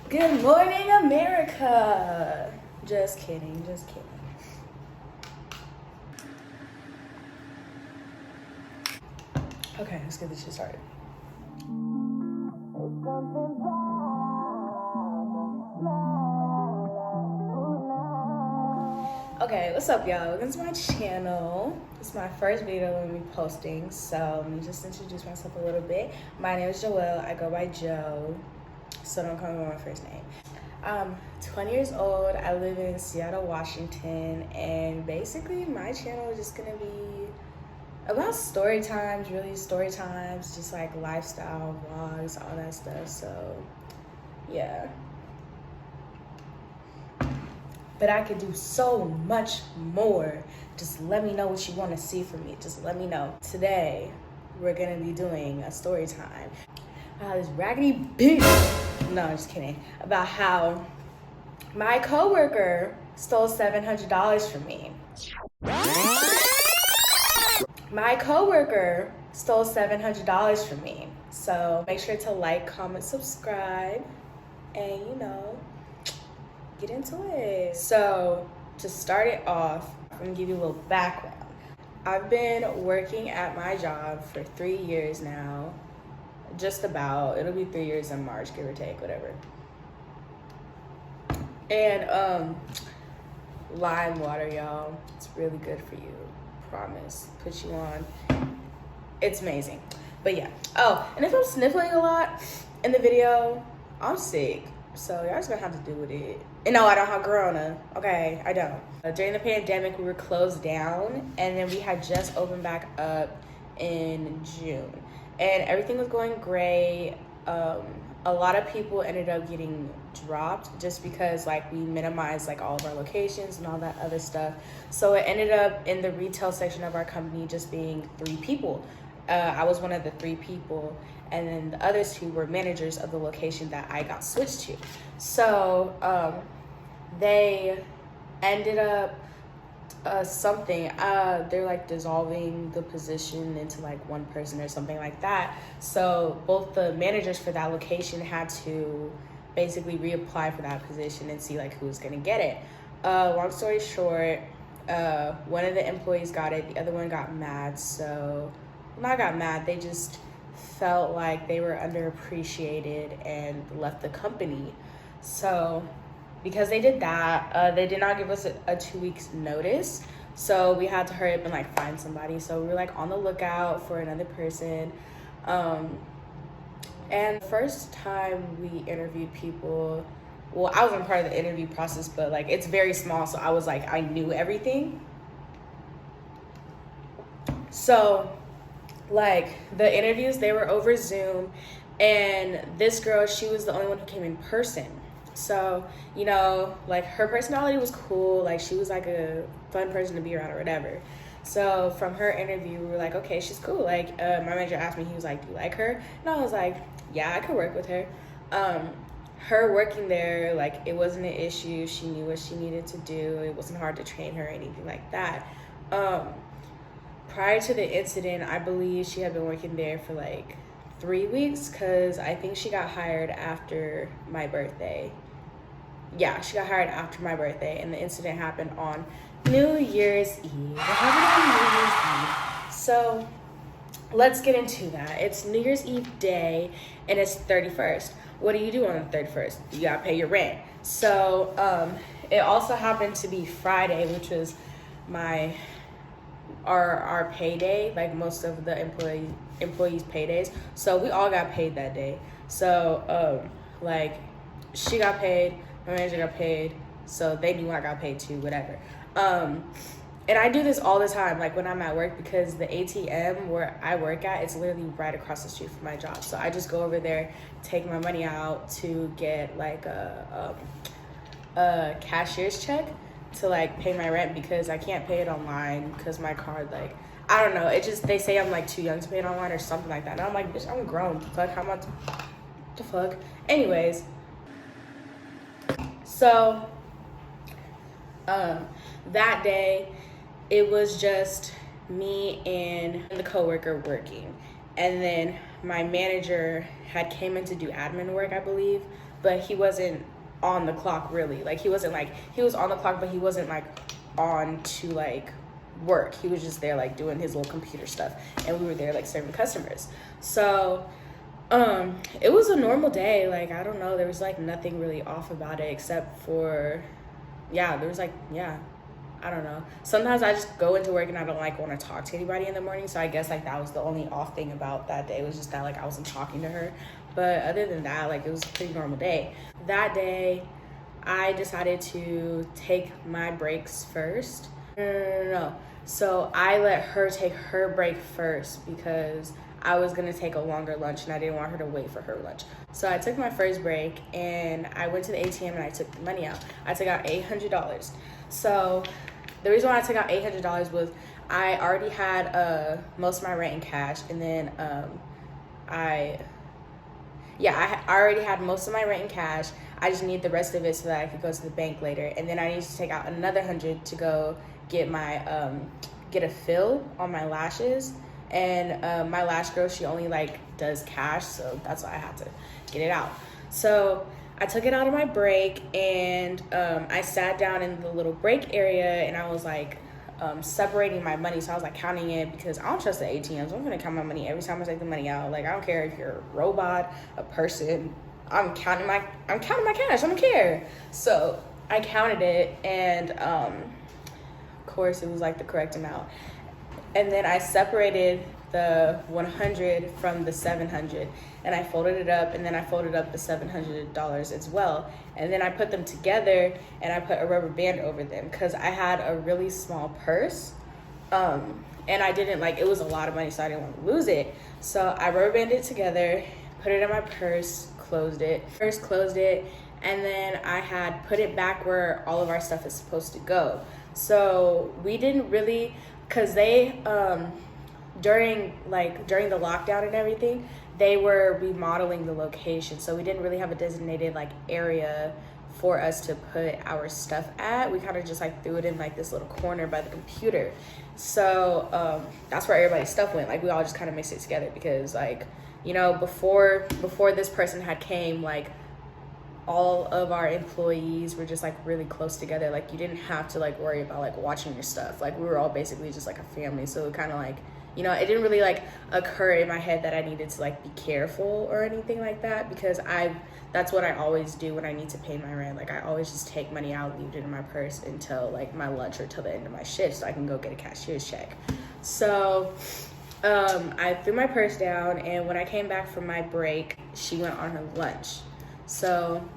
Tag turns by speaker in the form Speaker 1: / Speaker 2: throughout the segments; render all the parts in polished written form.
Speaker 1: Good morning, America. Just kidding, just kidding. Okay, let's get this shit started. Okay, what's up, y'all? Welcome to my channel. This is my first video I'm gonna be posting, so let me just introduce myself a little bit. My name is Joelle. I go by Joe, so don't call me by my first name. I'm 20 years old. I live in Seattle, Washington, and basically my channel is just gonna be about story times, really story times, just like lifestyle vlogs, all that stuff. So yeah, but I could do so much more. Just let me know what you want to see from me. Just let me know. Today we're gonna be doing a story time. This raggedy bitch, no, I'm just kidding, about how my coworker stole $700 from me. My coworker stole $700 from me. So make sure to like, comment, subscribe, and get into it. So to start it off, I'm gonna give you a little background. I've been working at my job for 3 years now. Just about. It'll be 3 years in March, give or take, whatever. And lime water, y'all. It's really good for you. Promise. Put you on. It's amazing. But yeah. Oh, and if I'm sniffling a lot in the video, I'm sick. So y'all just gonna have to deal with it. And no, I don't have corona. Okay, I don't. During the pandemic, we were closed down, and then we had just opened back up in June. And everything was going great. A lot of people ended up getting dropped just because like we minimized like all of our locations and all that other stuff. So it ended up in the retail section of our company just being 3 people. I was one of the 3 people, and then the other 2 were managers of the location that I got switched to. So they ended up they're like dissolving the position into like one person or something like that. So both the managers for that location had to basically reapply for that position and see like who was gonna get it. Long story short, one of the employees got it, the other one got mad. So not got mad, they just felt like they were underappreciated and left the company. So because they did that, they did not give us a 2 weeks notice. So we had to hurry up and like find somebody. So we were like on the lookout for another person. And the first time we interviewed people, well, I wasn't part of the interview process, but like it's very small. So I was like, I knew everything. So like the interviews, they were over Zoom, and this girl, she was the only one who came in person. So, like her personality was cool. Like she was like a fun person to be around or whatever. So from her interview, we were like, okay, she's cool. Like my manager asked me, he was like, do you like her? And I was like, yeah, I could work with her. Her working there, like it wasn't an issue. She knew what she needed to do. It wasn't hard to train her or anything like that. Prior to the incident, I believe she had been working there for like 3 weeks, because I think she got hired after my birthday. Yeah, she got hired after my birthday, and the incident happened on New Year's Eve. It happened on New Year's Eve. So let's get into that. It's New Year's Eve day, and it's 31st. What do you do on the 31st? You gotta pay your rent. So it also happened to be Friday, which was our payday, like most of the employees' paydays. So we all got paid that day. So like she got paid, my manager got paid, so they knew I got paid too, whatever. And I do this all the time, like when I'm at work, because the ATM where I work at, it's literally right across the street from my job. So I just go over there, take my money out to get like a cashier's check to like pay my rent, because I can't pay it online because my card, like, I don't know, it just, they say I'm like too young to pay it online or something like that. And I'm like, bitch, I'm grown. Fuck, how much? The fuck? Anyways, so that day it was just me and the coworker working, and then my manager had came in to do admin work, I believe, but he wasn't on the clock really. Like he wasn't like, he was on the clock, but he wasn't like on to like work. He was just there like doing his little computer stuff, and we were there like serving customers. So it was a normal day. Like, I don't know, there was like nothing really off about it except for, yeah, there was like, yeah, I don't know. Sometimes I just go into work and I don't like want to talk to anybody in the morning. So I guess like that was the only off thing about that day, was just that like I wasn't talking to her. But other than that, like it was a pretty normal day. That day, I decided to take my breaks first. No. So I let her take her break first because I was gonna take a longer lunch and I didn't want her to wait for her lunch. So I took my first break and I went to the ATM and I took the money out. I took out $800. So the reason why I took out $800 was I already had most of my rent in cash, and then I already had most of my rent in cash. I just need the rest of it so that I could go to the bank later, and then I need to take out another $100 to go get my get a fill on my lashes. And my lash girl, she only like does cash, so that's why I had to get it out. So I took it out of my break, and I sat down in the little break area, and I was like separating my money. So I was like counting it, because I don't trust the ATMs. I'm gonna count my money every time I take the money out. Like, I don't care if you're a robot, a person. I'm counting my cash. I don't care. So I counted it, and of course it was like the correct amount. And then I separated the 100 from the 700, and I folded it up, and then I folded up the $700 as well. And then I put them together, and I put a rubber band over them because I had a really small purse. And I didn't like, it was a lot of money, so I didn't want to lose it. So I rubber banded it together, put it in my purse, closed it, and then I had put it back where all of our stuff is supposed to go. So we didn't really, because they during the lockdown and everything, they were remodeling the location, so we didn't really have a designated like area for us to put our stuff at. We kind of just like threw it in like this little corner by the computer. So that's where everybody's stuff went. Like, we all just kind of mixed it together because, like, you know, before this person had came, like, all of our employees were just like really close together. Like, you didn't have to like worry about like watching your stuff. Like, we were all basically just like a family. So it kind of like, you know, it didn't really like occur in my head that I needed to like be careful or anything like that, because that's what I always do when I need to pay my rent. Like, I always just take money out, leave it in my purse until like my lunch or till the end of my shift, so I can go get a cashier's check. So I threw my purse down, and when I came back from my break, she went on her lunch. So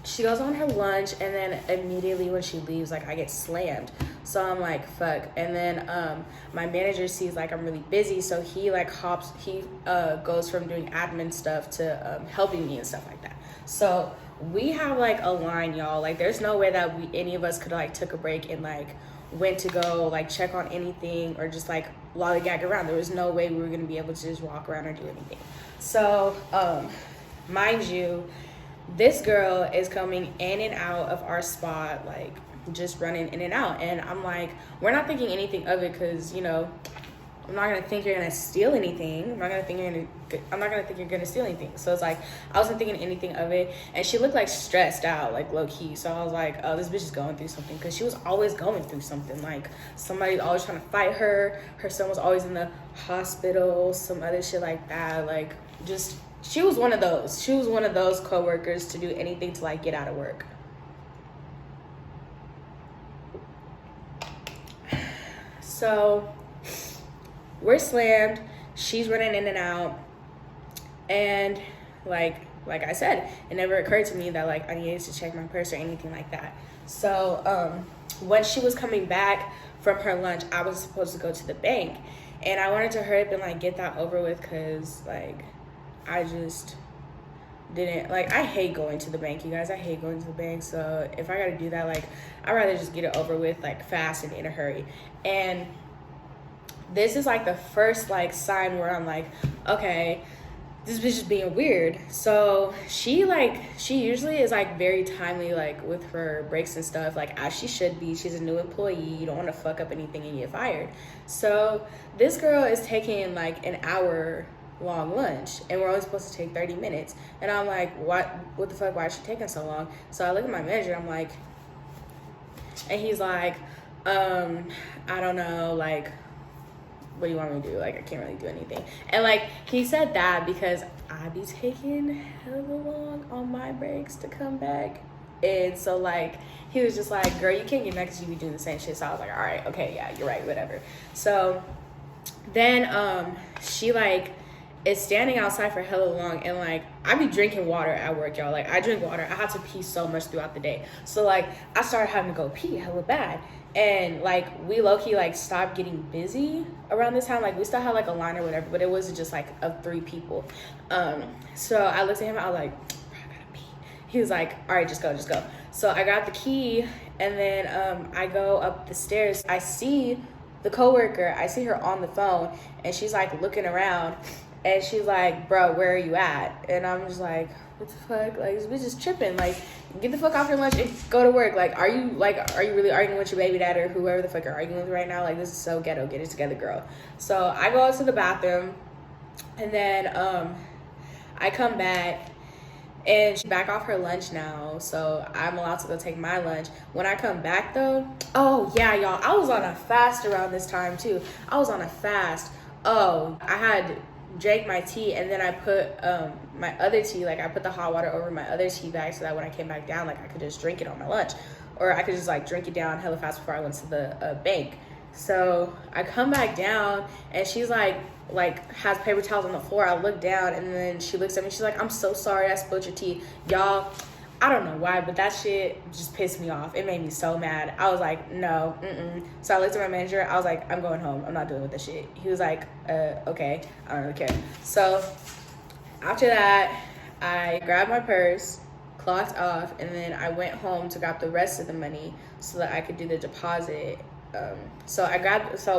Speaker 1: she goes on her lunch, and then immediately when she leaves, like, I get slammed. So I'm like, fuck. And then my manager sees like I'm really busy, so he like goes from doing admin stuff to helping me and stuff like that. So we have like a line, y'all. Like, there's no way that any of us could like took a break and like went to go like check on anything or just like lollygag around. There was no way we were gonna be able to just walk around or do anything. So mind you, this girl is coming in and out of our spot, like just running in and out. And I'm like, we're not thinking anything of it, because, you know, I'm not gonna think you're gonna steal anything. I'm not gonna think you're gonna steal anything. So it's like, I wasn't thinking anything of it. And she looked like stressed out, like low key. So I was like, oh, this bitch is going through something, because she was always going through something. Like, somebody's always trying to fight her. Her son was always in the hospital, some other shit like that. Like, just, she was one of those. She was one of those coworkers to do anything to like get out of work. So we're slammed. She's running in and out. And like I said, it never occurred to me that like I needed to check my purse or anything like that. So when she was coming back from her lunch, I was supposed to go to the bank. And I wanted to hurry up and like get that over with, because like I just didn't, like, I hate going to the bank, you guys. I hate going to the bank. So if I gotta do that, like, I'd rather just get it over with like fast and in a hurry. And this is like the first like sign where I'm like, okay, this bitch is being weird. So she usually is like very timely, like with her breaks and stuff, like as she should be. She's a new employee. You don't want to fuck up anything and get fired. So this girl is taking like an hour long lunch, and we're only supposed to take 30 minutes. And I'm like, what the fuck, why is she taking so long? So I look at my manager, I'm like, and he's like, I don't know, like, what do you want me to do? Like, I can't really do anything. And like, he said that because I be taking hella long on my breaks to come back. And so like, he was just like, girl, you can't get mad because you be doing the same shit. So I was like, all right, okay, yeah, you're right, whatever. So then she like is standing outside for hella long, and like, I be drinking water at work, y'all. Like, I drink water. I have to pee so much throughout the day. So like, I started having to go pee hella bad. And like, we low-key like stopped getting busy around this time. Like, we still had like a line or whatever, but it wasn't just like of 3 people. So I looked at him, I was like, bro, I gotta pee. He was like, all right, just go. So I got the key, and then I go up the stairs. I see the coworker, I see her on the phone, and she's like looking around, and she's like, bro, where are you at? And I'm just like, what the fuck? Like, this bitch is tripping. Like, get the fuck off your lunch and go to work. Like, are you really arguing with your baby dad or whoever the fuck you're arguing with right now? Like, this is so ghetto. Get it together, girl. So I go out to the bathroom, and then I come back, and she's back off her lunch now, so I'm allowed to go take my lunch. When I come back though, oh yeah, y'all, I was on a fast around this time too. I was on a fast. Oh, I had drank my tea, and then I put my other tea, like I put the hot water over my other tea bag so that when I came back down, like I could just drink it on my lunch, or I could just like drink it down hella fast before I went to the bank. So I come back down, and she's like has paper towels on the floor. I look down, and then she looks at me, she's like, I'm so sorry I spilled your tea. Y'all, I don't know why, but that shit just pissed me off. It made me so mad. I was like, no, So I looked at my manager. I was like, I'm going home. I'm not dealing with this shit. He was like, okay. I don't really care. So after that, I grabbed my purse, clocked off, and then I went home to grab the rest of the money so that I could do the deposit. So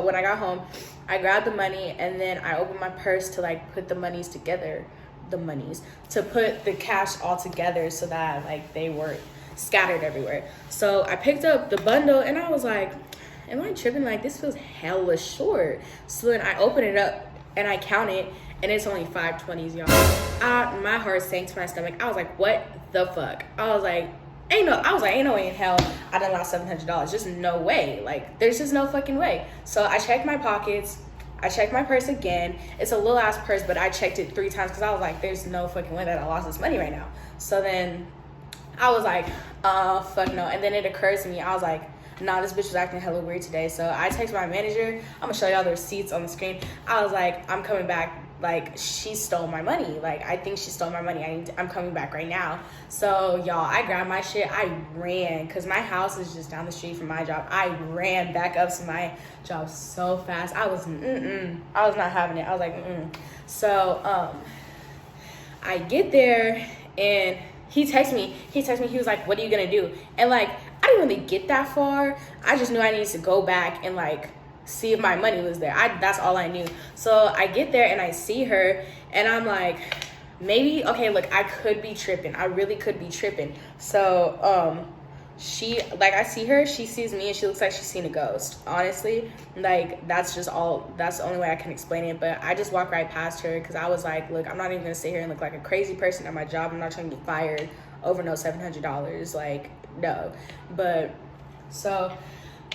Speaker 1: when I got home, I grabbed the money, and then I opened my purse to like put the monies together. To put the cash all together so that like they weren't scattered everywhere. So I picked up the bundle, and I was like, am I tripping? Like, this feels hella short. So then I open it up and I count it, and it's only 520s, y'all. My heart sank to my stomach. I was like, what the fuck? I was like, ain't no way in hell I done lost $700. Just no way. Like, there's just no fucking way. So I checked my pockets. I checked my purse again. It's a little ass purse, but I checked it 3 times because I was like, there's no fucking way that I lost this money right now. So then I was like, fuck no. And then it occurs to me, I was like, nah, this bitch was acting hella weird today. So I text my manager. I'm gonna show y'all the receipts on the screen. I was like, I'm coming back. Like, she stole my money. Like, I think she stole my money. I'm coming back right now. So y'all, I grabbed my shit. I ran, because my house is just down the street from my job. I ran back up to my job so fast. I was not having it. I was like, So I get there, and he texts me. He was like, what are you gonna do? And like, I didn't really get that far. I just knew I needed to go back and like see if my money was there. That's all I knew. So I get there, and I see her, and I'm like, maybe, okay, look, I could be tripping. I really could be tripping. So I see her, she sees me, and she looks like she's seen a ghost. Honestly, like, that's the only way I can explain it. But I just walked right past her, because I was like, look, I'm not even gonna sit here and look like a crazy person at my job. I'm not trying to get fired over no $700. Like, no. But so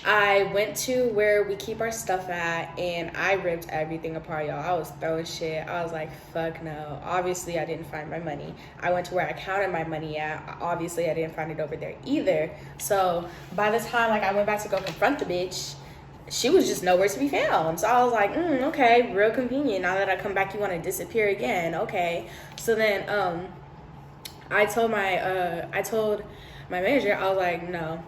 Speaker 1: I went to where we keep our stuff at, and I ripped everything apart, y'all. I was throwing shit. I was like, fuck no. Obviously, I didn't find my money. I went to where I counted my money at. Obviously, I didn't find it over there either. So by the time like I went back to go confront the bitch, she was just nowhere to be found. So I was like, okay, real convenient. Now that I come back, you want to disappear again? Okay. So then I told my manager, I was like, no,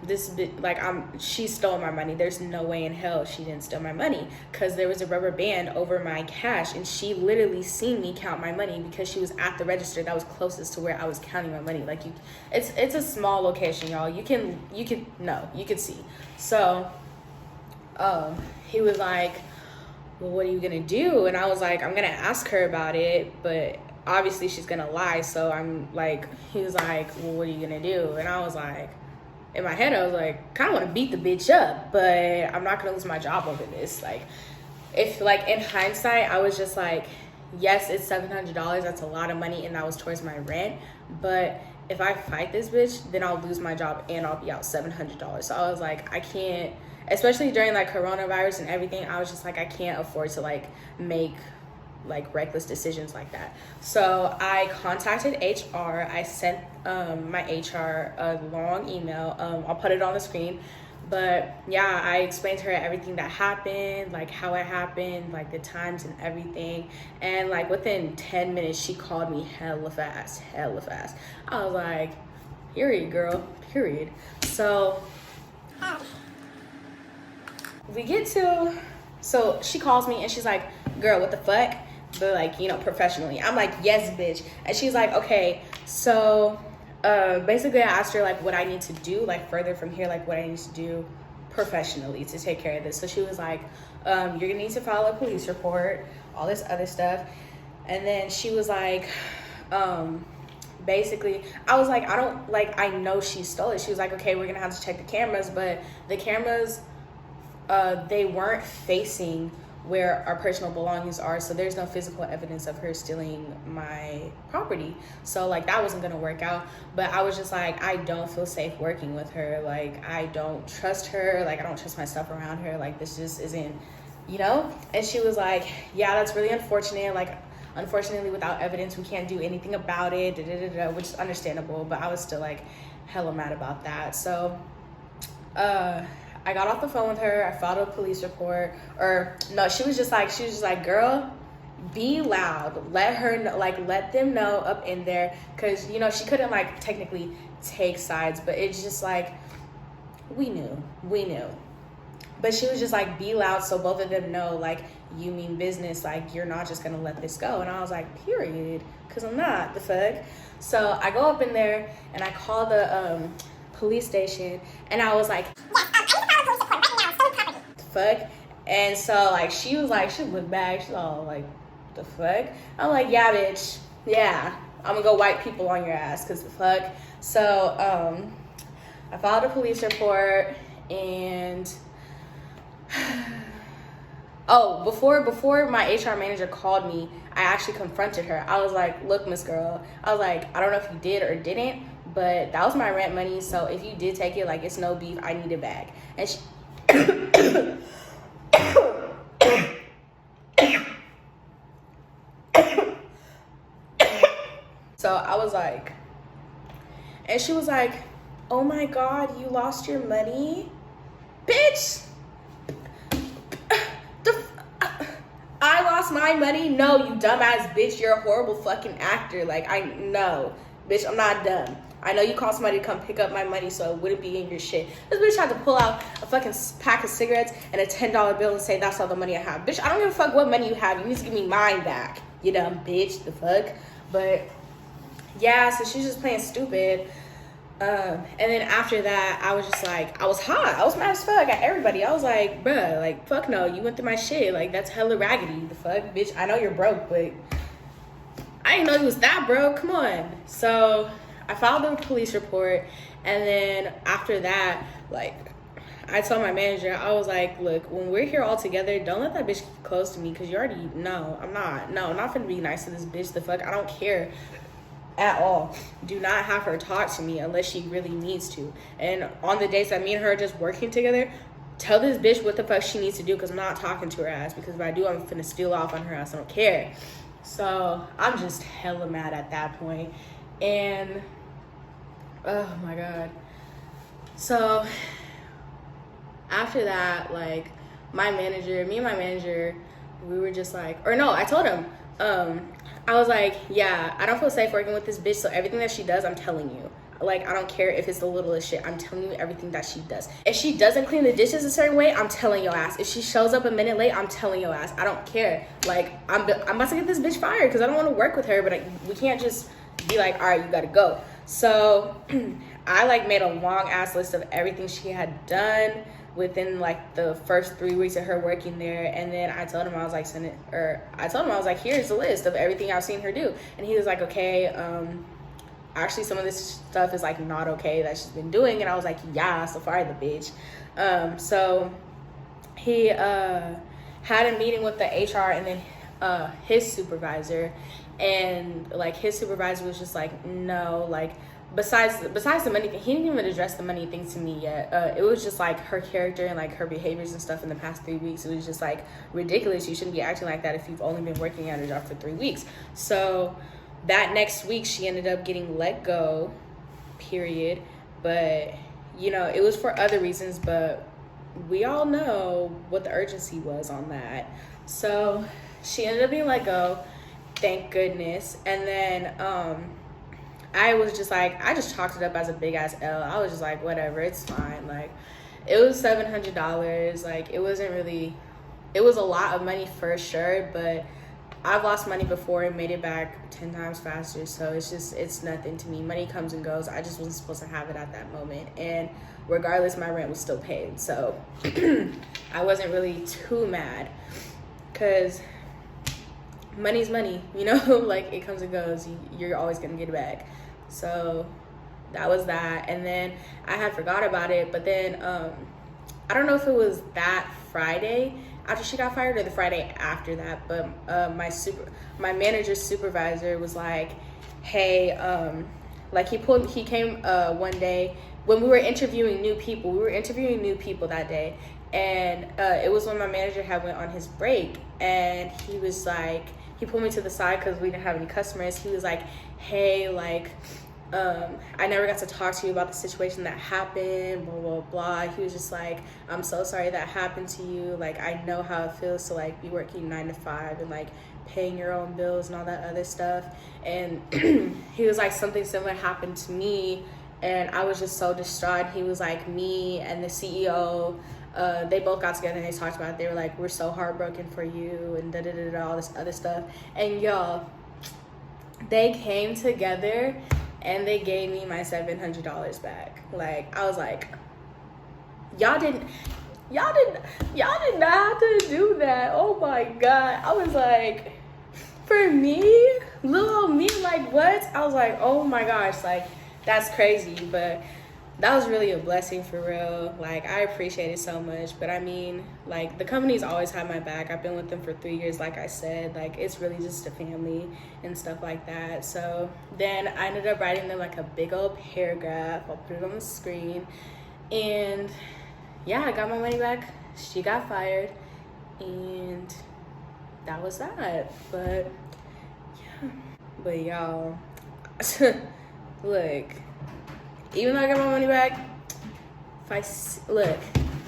Speaker 1: she stole my money. There's no way in hell she didn't steal my money, because there was a rubber band over my cash, and she literally seen me count my money because she was at the register that was closest to where I was counting my money. Like, it's a small location, y'all. You could see. So he was like, well, what are you gonna do? And I was like, I'm gonna ask her about it, but obviously she's gonna lie. So I'm like, he was like, well, what are you gonna do? And I was like, in my head, I was like, kind of want to beat the bitch up, but I'm not gonna lose my job over this. Like, if like in hindsight, I was just like, yes, it's $700. That's a lot of money, and that was towards my rent. But if I fight this bitch, then I'll lose my job and I'll be out $700. So I was like, I can't, especially during like coronavirus and everything. I was just like, I can't afford to like make like reckless decisions like that. So I contacted HR. I sent my HR a long email. I'll put it on the screen. But yeah, I explained to her everything that happened, like how it happened, like the times and everything. And like within 10 minutes, she called me hella fast. I was like, period, girl, period. So so she calls me and she's like, girl, what the fuck? But like, you know, professionally. I'm like, yes, bitch. And she's like, okay, so basically I asked her like what I need to do like further from here, like what I need to do professionally to take care of this. So she was like, you're gonna need to file a police report, all this other stuff. And then she was like, basically, I was like, I know she stole it. She was like, okay, we're gonna have to check the cameras, but the cameras, they weren't facing where our personal belongings are, so there's no physical evidence of her stealing my property. So like that wasn't gonna work out. But I was just like, I don't feel safe working with her. Like I don't trust her. Like I don't trust myself around her. Like this just isn't, you know? And she was like, yeah, that's really unfortunate. Like unfortunately, without evidence, we can't do anything about it, which is understandable. But I was still like hella mad about that. So I got off the phone with her. I filed a police report. Or no, she was just like, girl, be loud. Let them know up in there. Cause you know, she couldn't like technically take sides, but it's just like, we knew. But she was just like, be loud so both of them know like you mean business. Like you're not just gonna let this go. And I was like, period. Cause I'm not, the fuck. So I go up in there and I call the police station and I was like, fuck. And so like she was like, she looked back, she's all like, the fuck? I'm like, yeah, bitch, yeah, I'm gonna go white people on your ass, cause the fuck. So I filed a police report. And oh, before my HR manager called me, I actually confronted her. I was like, look, Miss Girl, I was like, I don't know if you did or didn't, but that was my rent money, so if you did take it, like, it's no beef, I need it back. And she so I was like, and she was like, oh my God, you lost your money? Bitch! I lost my money? No, you dumbass bitch, you're a horrible fucking actor. Like, I know. Bitch, I'm not dumb. I know you called somebody to come pick up my money so it wouldn't be in your shit. This bitch had to pull out a fucking pack of cigarettes and a $10 bill and say, that's all the money I have. Bitch, I don't give a fuck what money you have. You need to give me mine back. You dumb bitch, the fuck. But, yeah, so she's just playing stupid. And then after that, I was just like, I was hot. I was mad as fuck at everybody. I was like, bruh, like, fuck no. You went through my shit. Like, that's hella raggedy. The fuck, bitch. I know you're broke, but I didn't know you was that broke. Come on. So I filed a police report. And then after that, like, I told my manager, I was like, look, when we're here all together, don't let that bitch get close to me. Because you already know I'm not. No, I'm not finna be nice to this bitch. The fuck, I don't care at all. Do not have her talk to me unless she really needs to. And on the days that me and her are just working together, tell this bitch what the fuck she needs to do, because I'm not talking to her ass. Because if I do, I'm finna steal off on her ass. I don't care. So I'm just hella mad at that point. And oh my God. So after that, like, me and my manager, we were just like, or no, I told him, I was like, yeah, I don't feel safe working with this bitch, so everything that she does, I'm telling you. Like, I don't care if it's the littlest shit. I'm telling you everything that she does. If she doesn't clean the dishes a certain way, I'm telling your ass. If she shows up a minute late, I'm telling your ass. I don't care. Like, I'm about to get this bitch fired because I don't want to work with her, but we can't just be like, all right, you got to go. So I, like, made a long-ass list of everything she had done within like the first 3 weeks of her working there. And then I told him, I was like, here's the list of everything I've seen her do. And he was like, okay, actually some of this stuff is like not okay that she's been doing. And I was like, yeah, so fire the bitch. So he had a meeting with the HR, and then his supervisor, and like his supervisor was just like, no, like besides the money thing, he didn't even address the money thing to me yet. It was just like her character and like her behaviors and stuff in the past 3 weeks. It was just like ridiculous. You shouldn't be acting like that if you've only been working at a job for 3 weeks. So that next week she ended up getting let go, period. But you know, it was for other reasons, but we all know what the urgency was on that. So she ended up being let go, thank goodness. And then I was just like, I just chalked it up as a big ass L. I was just like, whatever, it's fine. Like, it was $700. Like, it wasn't really, it was a lot of money for sure, but I've lost money before and made it back 10 times faster. So it's nothing to me. Money comes and goes. I just wasn't supposed to have it at that moment. And regardless, my rent was still paid. So I wasn't really too mad, because money's money, you know, like it comes and goes. You're always gonna get it back. So that was that. And then I had forgot about it, but then I don't know if it was that Friday after she got fired or the Friday after that, but my manager's supervisor was like, hey, like he came one day when we were interviewing new people. We were interviewing new people that day, and it was when my manager had went on his break, and he was like, he pulled me to the side because we didn't have any customers. He was like, hey, like, I never got to talk to you about the situation that happened, blah, blah, blah. He was just like, I'm so sorry that happened to you. Like, I know how it feels to, like, be working 9 to 5 and, like, paying your own bills and all that other stuff. And he was like, something similar happened to me, and I was just so distraught. He was like, me and the CEO, they both got together and they talked about it. They were like, we're so heartbroken for you and da-da-da-da, all this other stuff. And y'all, they came together and they gave me my $700 back. Like, I was like, y'all did not have to do that. Oh my God. I was like, for me, little old me, like, what? I was like, oh my gosh, like, that's crazy. But that was really a blessing, for real. Like, I appreciate it so much. But I mean, like, the company's always had my back. I've been with them for 3 years, like I said. Like, it's really just a family and stuff like that. So then I ended up writing them like a big old paragraph. I'll put it on the screen. And yeah, I got my money back. She got fired. And that was that. But yeah. But y'all, look, even though I got my money back, look,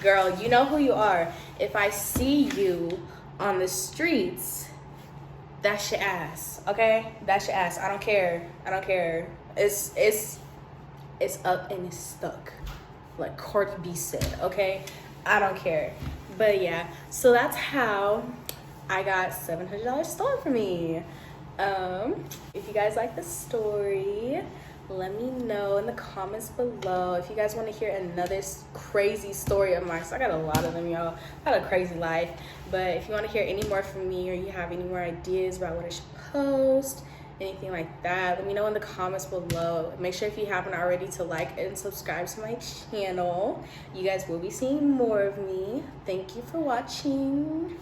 Speaker 1: girl, you know who you are. If I see you on the streets, that's your ass, okay? That's your ass. I don't care. It's up and it's stuck, like Cardi B said, okay? I don't care. But yeah, so that's how I got $700 stolen from me. If you guys like the story, let me know in the comments below. If you guys want to hear another crazy story of mine, so I got a lot of them, y'all. I got a crazy life. But if you want to hear any more from me, or you have any more ideas about what I should post, anything like that, let me know in the comments below. Make sure, if you haven't already, to like and subscribe to my channel. You guys will be seeing more of me. Thank you for watching.